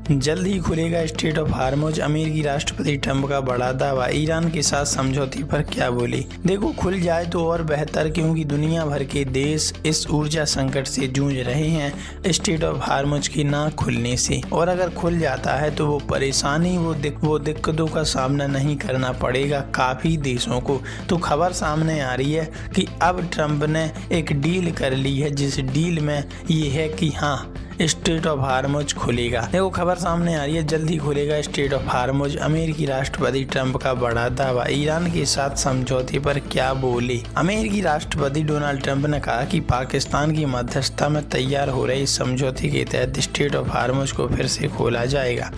जल्द ही खुलेगा straight of Hormuz. अमेरिकी राष्ट्रपति ट्रंप का बड़ा दावा। ईरान के साथ समझौते पर क्या बोले। देखो, खुल जाए तो और बेहतर, क्योंकि दुनिया भर के देश इस ऊर्जा संकट से जूझ रहे हैं स्ट्रेट ऑफ हार्मुज के ना खुलने से। और अगर खुल जाता है तो वो परेशानी, वो दिक्कतों का सामना नहीं करना पड़ेगा काफी देशों को। तो खबर सामने आ रही है कि अब ट्रंप ने एक डील कर ली है, जिस डील में ये है कि हाँ, स्ट्रेट ऑफ हार्मुज खुलेगा। देखो, खबर सामने आ रही है, जल्द ही खुलेगा स्ट्रेट ऑफ हार्मुज। अमेरिकी राष्ट्रपति ट्रंप का बड़ा दावा। ईरान के साथ समझौते पर क्या बोले। अमेरिकी राष्ट्रपति डोनाल्ड ट्रंप ने कहा कि पाकिस्तान की मध्यस्थता में तैयार हो रहे इस समझौते के तहत स्ट्रेट ऑफ हार्मुज को फिर से खोला जाएगा।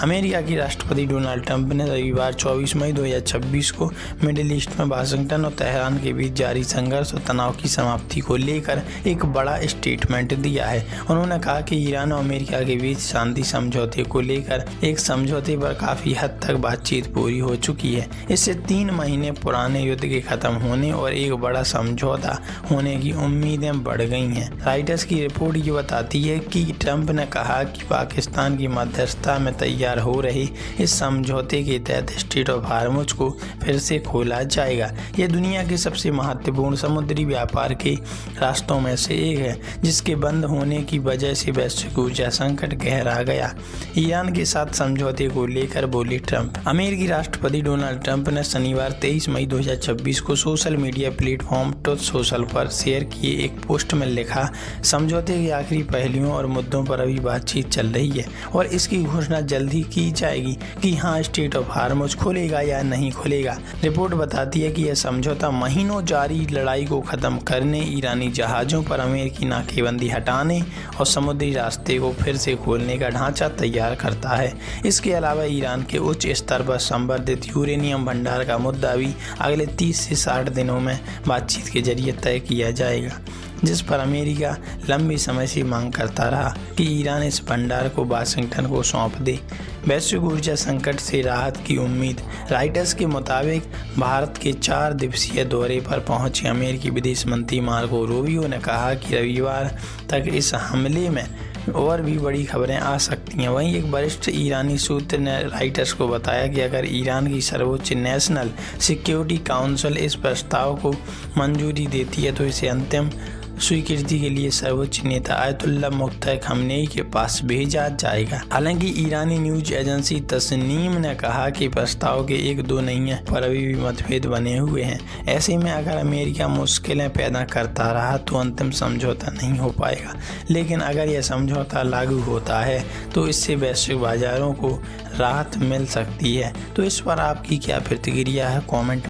अमेरिका के राष्ट्रपति डोनाल्ड ट्रंप ने रविवार 24 मई 2026 को मिडिल ईस्ट में वाशिंगटन और तेहरान के बीच जारी संघर्ष और तनाव की समाप्ति को लेकर एक बड़ा स्टेटमेंट दिया है। उन्होंने कहा कि ईरान और अमेरिका के बीच शांति समझौते को लेकर एक समझौते पर काफी हद तक बातचीत पूरी हो चुकी है। इससे 3 महीने पुराने युद्ध के खत्म होने और एक बड़ा समझौता होने की उम्मीदें बढ़ गई हैं। राइटर्स की रिपोर्ट ये बताती है कि ट्रंप ने कहा कि पाकिस्तान की मध्यस्थता में तैयार हो रहे इस समझौते के तहत स्ट्रेट ऑफ हार्मुज को फिर से खोला जाएगा। यह दुनिया के सबसे महत्वपूर्ण समुद्री व्यापार के रास्तों में से एक है, जिसके बंद होने की वजह से वैश्विक ऊर्जा संकट गहरा गया। ईरान के साथ समझौते को लेकर बोले ट्रंप। अमेरिकी राष्ट्रपति डोनाल्ड ट्रंप ने शनिवार 23 मई 2026 को social media platform truth social पर शेयर किए एक पोस्ट में लिखा, समझौते के आखिरी पहलुओं और मुद्दों पर अभी बातचीत चल रही है और इसकी घोषणा जल्द ही की जाएगी कि हाँ, स्ट्रेट ऑफ हार्मुज खुलेगा या नहीं खुलेगा। रिपोर्ट बताती है कि यह समझौता महीनों जारी लड़ाई को खत्म करने, ईरानी जहाजों पर अमेरिकी नाकेबंदी हटाने और समुद्री रास्ते को फिर से खोलने का ढांचा तैयार करता है। इसके अलावा ईरान के उच्च स्तर पर संवर्धित यूरेनियम भंडार का मुद्दा भी अगले 30 से 60 दिनों में बातचीत के जरिए तय किया जाएगा, जिस पर अमेरिका लंबी समय से मांग करता रहा कि ईरान इस भंडार को वाशिंगटन को सौंप दे। वैश्विक ऊर्जा संकट से राहत की उम्मीद। राइटर्स के मुताबिक भारत के 4 दिवसीय दौरे पर पहुंचे अमेरिकी विदेश मंत्री मार्को रूबियो ने कहा कि रविवार तक इस हमले में और भी बड़ी खबरें आ सकती हैं। वहीं एक वरिष्ठ ईरानी सूत्र ने राइटर्स को बताया कि अगर ईरान की सर्वोच्च नेशनल सिक्योरिटी काउंसिल इस प्रस्ताव को मंजूरी देती है तो इसे अंतिम स्वीकृति के लिए सर्वोच्च नेता आयतुल्लाह मुफ्ती खमेनी के पास भेजा जाएगा। हालांकि ईरानी न्यूज एजेंसी तस्नीम ने कहा कि प्रस्ताव के 1-2 नहीं है, पर अभी भी मतभेद बने हुए हैं। ऐसे में अगर अमेरिका मुश्किलें पैदा करता रहा तो अंतिम समझौता नहीं हो पाएगा, लेकिन अगर यह समझौता लागू होता है तो इससे वैश्विक बाजारों को राहत मिल सकती है। तो इस पर आपकी क्या प्रतिक्रिया है, कॉमेंट